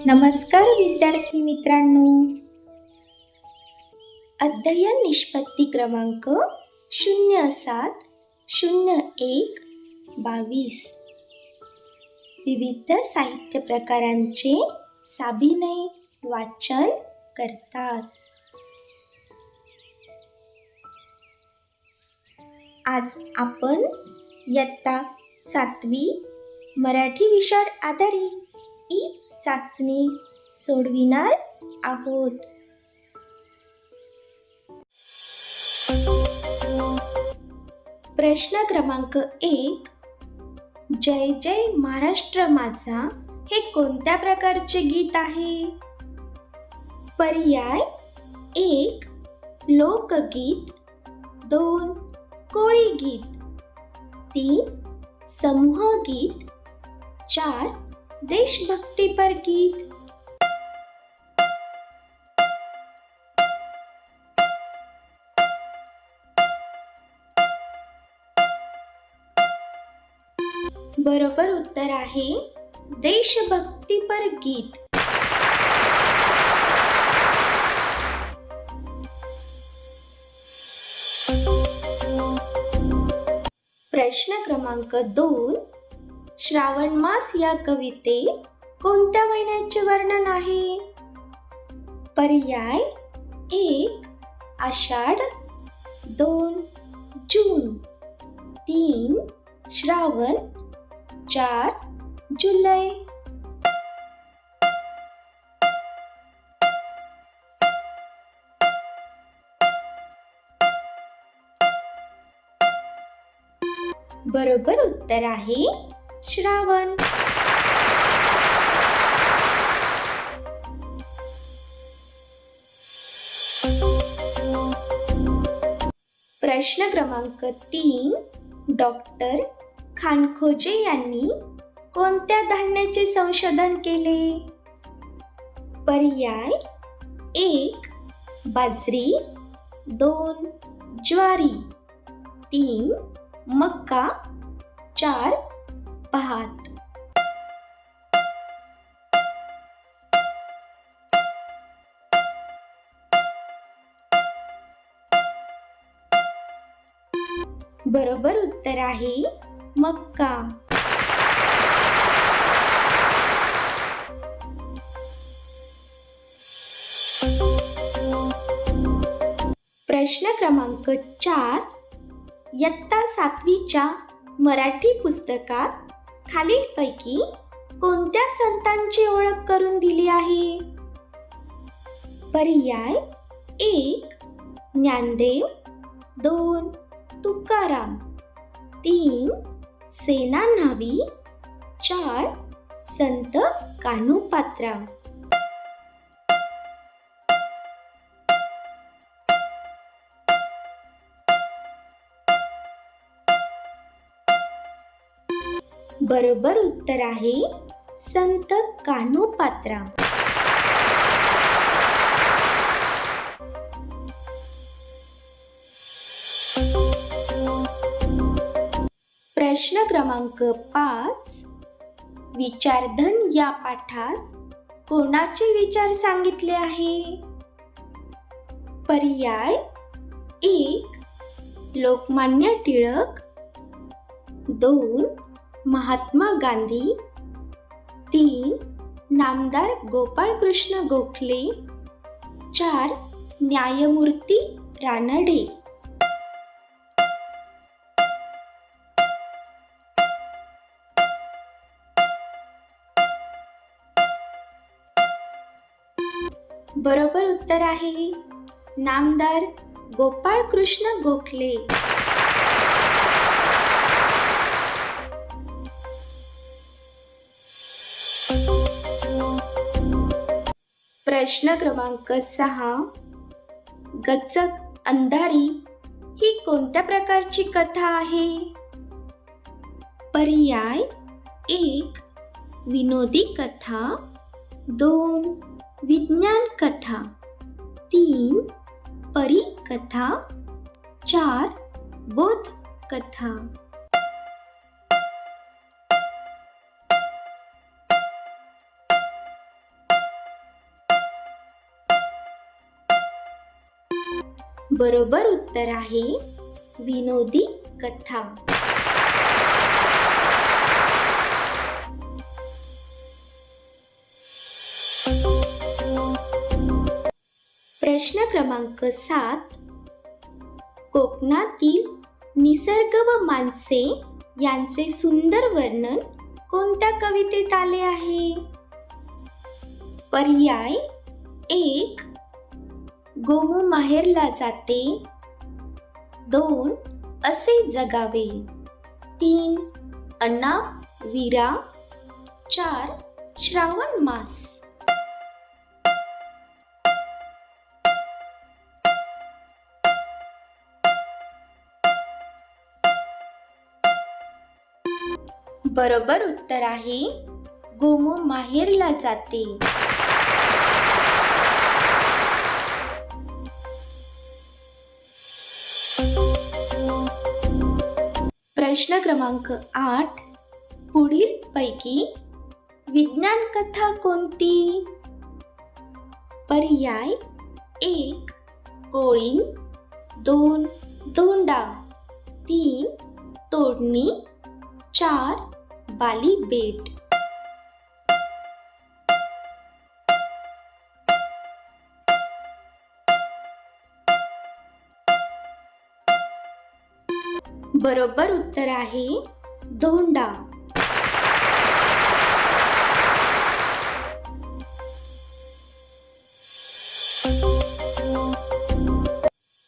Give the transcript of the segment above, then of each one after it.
नमस्कार विद्यार्थी मित्रांनो. अध्ययन निष्पत्ती क्रमांक 070122 विविध साहित्य प्रकारांचे साभिनय वाचन करतात. आज आपण इयत्ता 7वी मराठी विषयावर आधारित ई चाचणी सोडविणार आहोत. प्रश्न क्रमांक 1. जय जय महाराष्ट्र माझा हे कोणत्या प्रकारचे गीत आहे? पर्याय 1. लोकगीत, 2. कोळी गीत, 3. समूह गीत, 4. देशभक्तीपर गीत. बरोबर उत्तर आहे देशभक्तीपर गीत. प्रश्न क्रमांक 2. श्रावण मास या कवितेत कोणत्या महिन्याचे वर्णन आहे? पर्याय 1. आषाढ, 2. जून, 3. श्रावण, 4. जुलै. बरोबर उत्तर आहे श्रावण. प्रश्न क्रमांक 3. डॉक्टर खानखोजे यांनी कोणत्या धान्याचे संशोधन केले? पर्याय 1. बाजरी, 2. ज्वारी, 3. मका, 4. भात. बरोबर उत्तर आहे मका. प्रश्न क्रमांक 4. इयत्ता 7वीच्या मराठी पुस्तकात खालीलपैकी कोणत्या संतांची ओळख करून दिली आहे? पर्याय 1. ज्ञानदेव, 2. तुकाराम, 3. सेना न्हावी, 4. संत कान्होपात्राव. बरोबर उत्तर आहे संत कान्होपात्राव. प्रश्न क्रमांक 5. विचारधन या पाठात कोणाचे विचार सांगितले आहे? पर्याय 1. लोकमान्य टिळक, 2. महात्मा गांधी, 3. नामदार गोपाळकृष्ण गोखले, 4. न्यायमूर्ती रानडे. बरोबर उत्तर आहे नामदार गोपाळकृष्ण गोखले. प्रश्न क्रमांक 6. गच्चक अंधारी ही कोणत्या प्रकारची कथा आहे? पर्याय 1. विनोदी कथा, 2. विज्ञान कथा, 3. परी कथा, 4. बोध कथा. बरोबर उत्तर आहे विनोदी कथा. प्रश्न क्रमांक 7. कोकणातील निसर्ग व माणसे यांचे सुंदर वर्णन कोणत्या कवितेत आले आहे? पर्याय 1. गोमू माहेरला जाते. 2. असे जगावे. 3. अन्ना वीरा. 4. श्रावण मास. बरोबर उत्तर आहे गोमू माहेरला जाते. प्रश्न क्रमांक 8. पुढील पैकी विज्ञान कथा कोणती? पर्याय 1. कोळी. 2. धोंडा. 3. तोडणी. 4. बाली बेट. बरोबर उत्तर आहे धोंडा.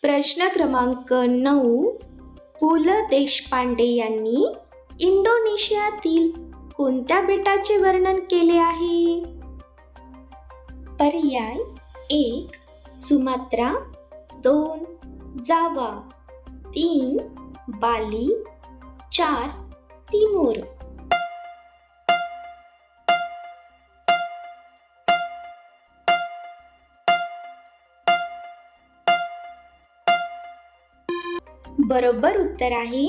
प्रश्न क्रमांक 9. पु ल देशपांडे यांनी इंडोनेशियातील कोणत्या बेटाचे वर्णन केले आहे? पर्याय 1. सुमात्रा. 2. जावा. 3. बाली. 4. तिमूर. बरोबर उत्तर आहे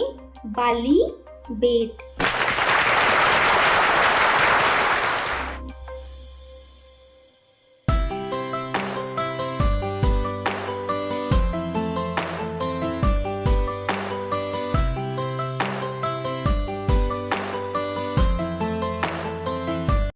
बाली बेट.